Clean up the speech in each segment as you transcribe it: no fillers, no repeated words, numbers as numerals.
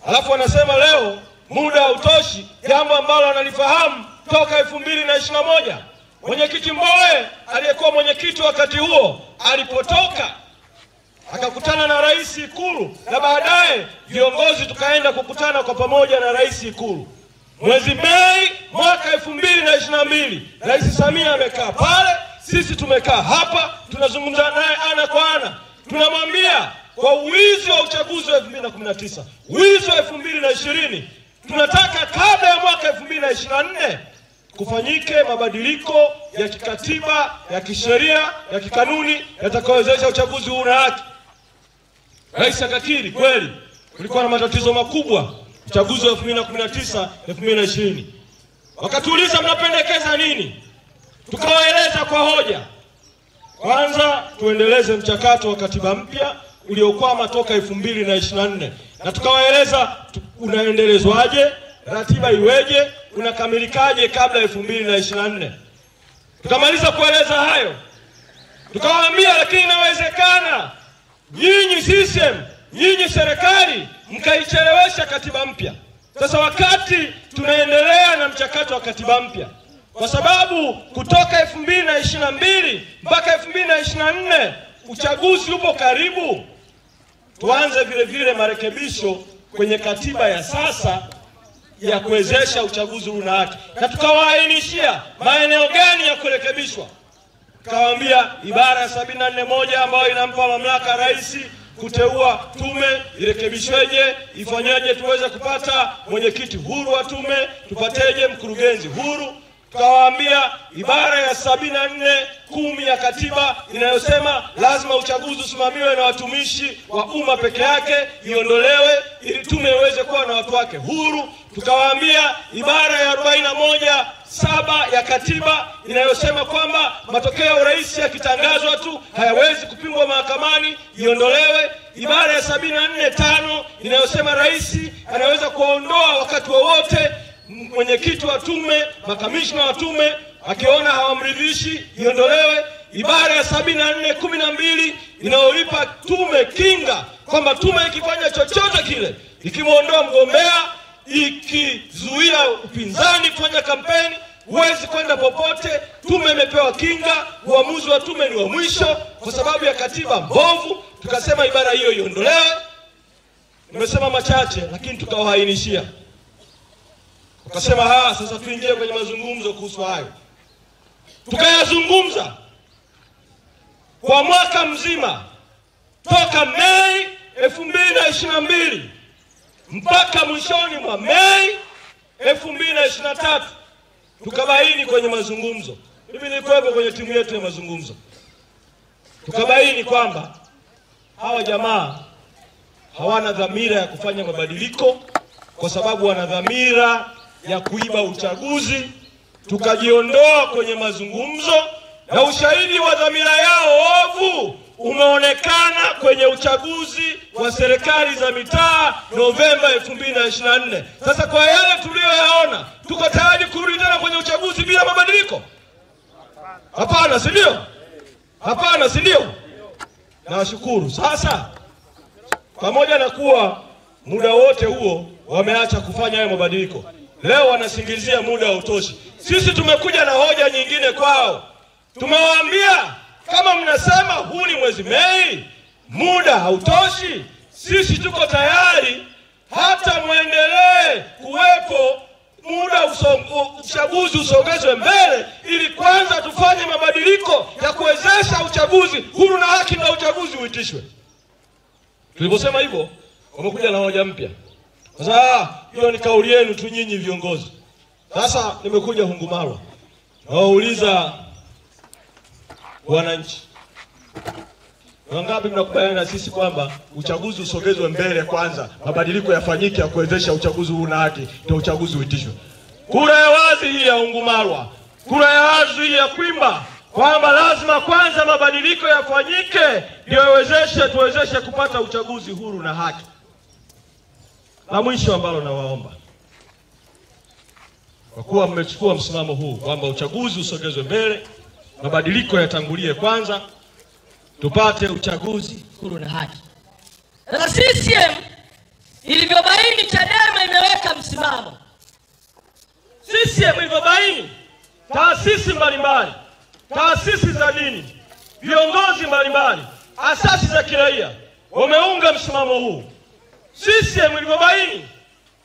Alafu wanasema leo muda hautoshi, jambo ambalo wanalifahamu toka 2021. Mwenyekiti Mbowe aliyekuwa mwenyekiti wakati huo alipotoka akakutana na rais Ikulu, na baadaye viongozi tukaenda kukutana kwa pamoja na rais Ikulu. Mwezi Mei mwaka 2022 Rais Samia amekaa pale, sisi tumekaa hapa, tunazungumza naye ana kwa ana. Tunamwambia kwa wizi wa uchaguzi wa 2019, wizi wa 2020, tunataka kabla ya mwaka 2024 kufanyike mabadiliko ya kikatiba, ya kisheria, ya kikanuni yatakayowezesha uchaguzi huru na haki. Rais akakiri kweli kulikuwa na matatizo makubwa uchaguzi wa 2019 2020. Wakatuuliza mnapendekeza nini? Tukawaeleza kwa hoja. Kwanza tuendeleze mchakato wa katiba mpya uliokwama toka 2024, na tukawaeleza unaendelezwaje, ratiba iweje, unakamilikaje kabla 2024. Tukamaliza kueleza hayo, tukawaambia lakini inawezekana nyinyi CCM, nyinyi serikali mkaichelewesha katiba mpya. Sasa wakati tunaendelea na mchakato wa katiba mpya, kwa sababu kutoka 2022 mpaka 2024 uchaguzi upo karibu, tuanze vile vile marekebisho kwenye katiba ya sasa ya kuwezesha uchaguzi huru na haki. Na tukawaainishia maeneo gani ya kurekebishwa. Tukawaambia ibara ya 74(1) ambayo inampa mamlaka rais kuteua tume irekebishweje, ifanyaje tuweze kupata mwenyekiti huru wa tume, tupateje mkurugenzi huru. Tukawaambia ibara ya 74(10) ya katiba inayosema lazima uchaguzi usimamiwe na watumishi wa umma peke yake iondolewe ili tume iweze kuwa na watu wake huru. Tukawaambia ibara ya 41(7) ya katiba inayosema kwamba matokeo ya urais yakitangazwa tu hayawezi kupingwa mahakamani iondolewe. Ibara ya 74(5) inayosema rais anaweza kuondoa wakati wowote mwenyekiti wa tume, makamishna wa tume akiona hawamridhishi iondolewe. Ibara ya 74(12) inayoipa tume kinga kwamba tume ikifanya chochote kile, ikimuondoa mgombea, ikizuia upinzani kufanya kampeni, huwezi kwenda popote, tume imepewa kinga, uamuzi wa tume ni wa mwisho kwa sababu ya katiba mbovu. Tukasema ibara hiyo iondolewe. Nimesema machache lakini tukawahainishia. Tukasema sasa tuingie kwenye mazungumzo kuhusu hayo. Tukayazungumza kwa mwaka mzima toka Mei 2022 mpaka mwishoni mwa Mei 2023. Tukabaini kwenye mazungumzo, mimi nilikuwepo kwenye timu yetu ya mazungumzo, tukabaini kwamba hawa jamaa hawana dhamira ya kufanya mabadiliko kwa sababu wana dhamira ya kuiba uchaguzi. Tukajiondoa kwenye mazungumzo na ushahidi wa dhamira yao ovu umeonekana kwenye uchaguzi wa serikali za mitaa Novemba 2024. Sasa kwa yale tuliyoyaona, tuko tayari kurudi tena kwenye uchaguzi bila mabadiliko? Hapana, si ndio? Hapana, si ndio? Nawashukuru. Sasa pamoja na kuwa muda wote huo wameacha kufanya hayo mabadiliko, leo wanasingizia muda hautoshi. Sisi tumekuja na hoja nyingine kwao. Tumewaambia kama mnasema huu ni mwezi Mei, muda hautoshi, sisi tuko tayari hata muendelee kuwepo muda uchaguzi usogezwe mbele ili kwanza tufanye mabadiliko ya kuwezesha uchaguzi huru na haki na uchaguzi uitishwe. Tuliposema hivyo, wamekuja na hoja mpya. Sasa hiyo ni kauli yenu tu nyinyi viongozi. Sasa nimekuja Hungumarwa, nawauliza wananchi, wangapi mnakubaliana na sisi kwamba uchaguzi usogezwe mbele kwanza, mabadiliko yafanyike ya kuwezesha uchaguzi huru na haki ndio uchaguzi uitishwe? Kura ya wazi hii ya Hungumarwa, kura ya wazi hii ya Kwimba, kwamba lazima kwanza mabadiliko yafanyike ndio tuwezeshe kupata uchaguzi huru na haki. La mwisho ambalo nawaomba, kwa kuwa mmechukua msimamo huu kwamba uchaguzi usogezwe mbele, mabadiliko yatangulie kwanza, tupate uchaguzi huru na haki. Na CCM ilivyobaini Chadema imeweka msimamo, CCM ilivyobaini, taasisi mbalimbali, taasisi za dini, viongozi mbalimbali, asasi za kiraia wameunga msimamo huu. CCM ilivyobaini,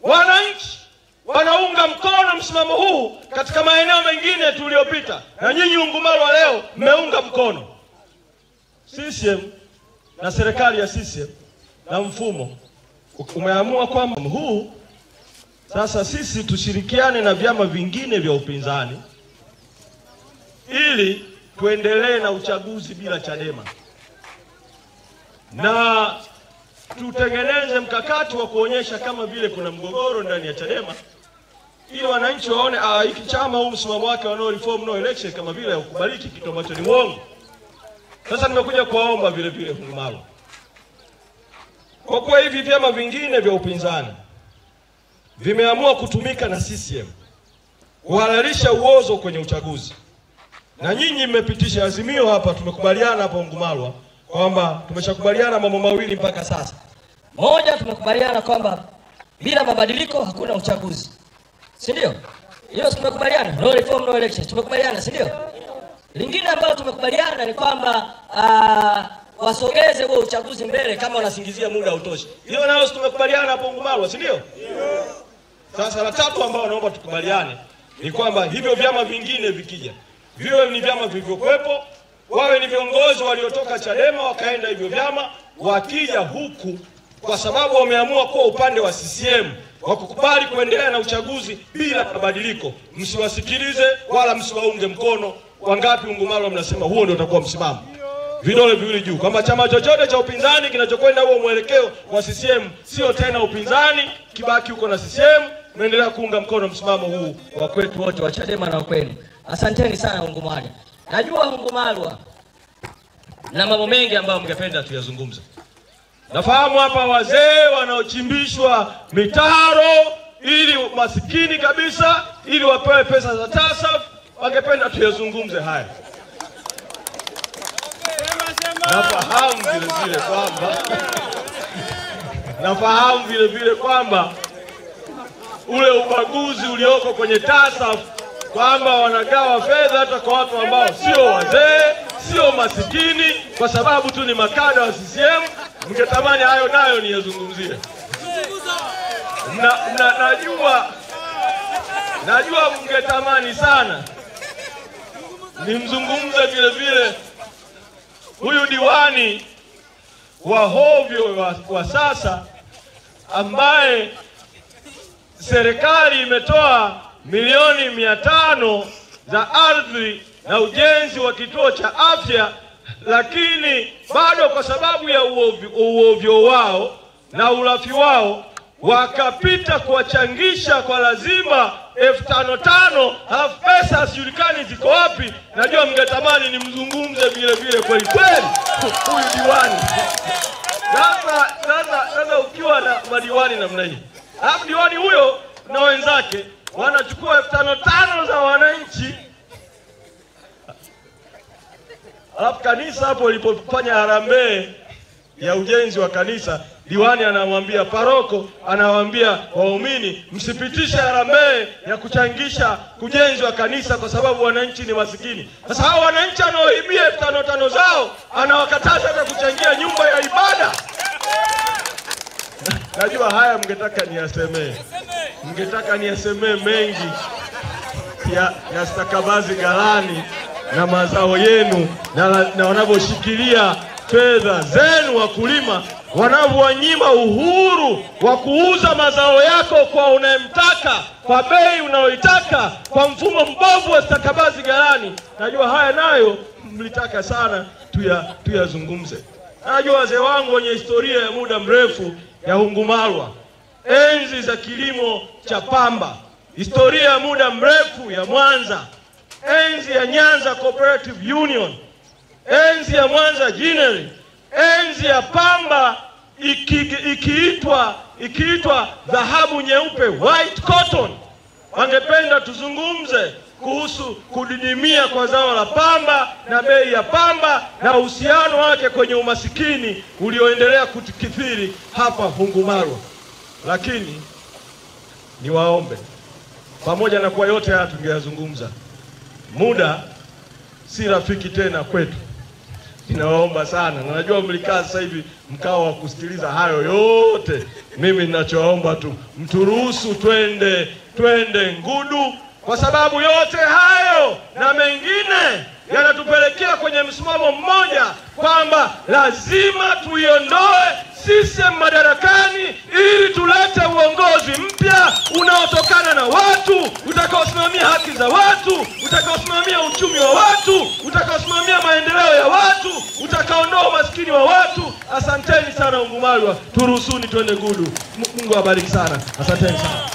wananchi wanaunga mkono msimamo huu katika maeneo mengine tuliyopita, na nyinyi Ungumalwa leo mmeunga mkono. CCM na serikali ya CCM na mfumo umeamua kwamba huu sasa sisi tushirikiane na vyama vingine vya upinzani ili tuendelee na uchaguzi bila Chadema, na tutengeneze mkakati wa kuonyesha kama vile kuna mgogoro ndani ya Chadema, ili wananchi waone hiki chama huu msimamo wake wa no reform no election kama vile ukubaliki, kitu ambacho ni uongo. Sasa nimekuja kuwaomba vile vile Ungumalwa, kwa kuwa hivi vyama vingine vya upinzani vimeamua kutumika na CCM kuhalalisha uozo kwenye uchaguzi, na nyinyi mmepitisha azimio hapa, tumekubaliana hapa Ungumalwa kwamba tumeshakubaliana mambo mawili mpaka sasa. Moja, tumekubaliana kwamba bila mabadiliko hakuna uchaguzi, si ndio? Hiyo tumekubaliana, no reform no election, tumekubaliana, si ndio? Lingine ambalo tumekubaliana ni kwamba wasogeze huo uchaguzi mbele kama wanasingizia muda hautoshi. Hiyo nayo tumekubaliana hapo Ungumalwa, si ndio? Sasa la tatu ambao naomba tukubaliane ni kwamba hivyo vyama vingine vikija, viwe ni vyama vilivyokuwepo, wawe ni viongozi waliotoka Chadema wakaenda hivyo vyama, wakija huku kwa sababu wameamua kuwa upande wa CCM wakukubali kuendelea na uchaguzi bila mabadiliko, msiwasikilize wala msiwaunge mkono. Wangapi Ungumalwa mnasema huo ndio utakuwa msimamo? Vidole viwili juu, kwamba chama chochote cha upinzani kinachokwenda huo mwelekeo wa CCM sio tena upinzani, kibaki huko na CCM, mnaendelea kuunga mkono msimamo huu wa kwetu wote wa Chadema na kwenu. Asanteni sana Ungumalwa. Najua Ungumalwa na mambo mengi ambayo mngependa tuyazungumze. Nafahamu hapa wazee wanaochimbishwa mitaro ili masikini kabisa ili wapewe pesa za TASAF, wangependa tuyazungumze haya. Nafahamu vile vile kwamba ule ubaguzi ulioko kwenye TASAF kwamba wanagawa fedha hata kwa watu ambao sio wazee, sio masikini, kwa sababu tu ni makada wa CCM. Mngetamani hayo nayo niyazungumzie. Najua mngetamani sana nimzungumze vile vile huyu diwani wa hovyo wa sasa ambaye serikali imetoa milioni 500 za ardhi na ujenzi wa kituo cha afya, lakini bado kwa sababu ya uovyo wao na ulafi wao wakapita kuwachangisha kwa lazima 5,500, halafu pesa asijulikani ziko wapi. Najua mngetamani nimzungumze vile vile kweli kweli huyu diwani. Sasa ukiwa na madiwani namna hii, halafu diwani huyo na wenzake wanachukua 5,500 za wananchi, halafu kanisa hapo lilipofanya harambee ya ujenzi wa kanisa, diwani anamwambia paroko, anawaambia waumini msipitishe harambee ya kuchangisha kujenzi wa kanisa kwa sababu wananchi ni masikini. Sasa hao wananchi anaoibia 5,500 zao anawakataza hata kuchangia nyumba ya ibada. Najua haya mngetaka niyasemee mengi ya stakabadhi ghalani na mazao yenu na wanavyoshikilia fedha zenu wakulima, wanavyonyima uhuru wa kuuza mazao yako kwa unayemtaka kwa bei unayoitaka kwa mfumo mbovu wa stakabadhi ghalani. Najua haya nayo mlitaka sana tuyazungumze. Najua wazee wangu wenye historia ya muda mrefu ya Ungumalwa, enzi za kilimo cha pamba, historia ya muda mrefu ya Mwanza, enzi ya Nyanza Cooperative Union, enzi ya Mwanza Ginnery, enzi ya pamba ikiitwa dhahabu nyeupe, white cotton. Wangependa tuzungumze kuhusu kudidimia kwa zao la pamba na bei ya pamba na uhusiano wake kwenye umasikini ulioendelea kukithiri hapa Ungumalwa. Lakini niwaombe, pamoja na kwa yote haya tungeyazungumza, muda si rafiki tena kwetu. Ninawaomba sana, na najua mlikaa sasa hivi mkao wa kusikiliza hayo yote. Mimi ninachoomba tu mturuhusu twende Ngudu, kwa sababu yote hayo na mengine yanatupelekea kwenye msimamo mmoja kwamba lazima tuiondoe CCM madarakani ili tulete uongozi mpya unaotokana na watu, utakaosimamia haki za watu, utakaosimamia uchumi wa watu, utakaosimamia maendeleo ya watu, utakaondoa umaskini wa watu. Asanteni sana Ungumalwa, turuhusuni twende Ngudu. Mungu awabariki sana. Asanteni sana.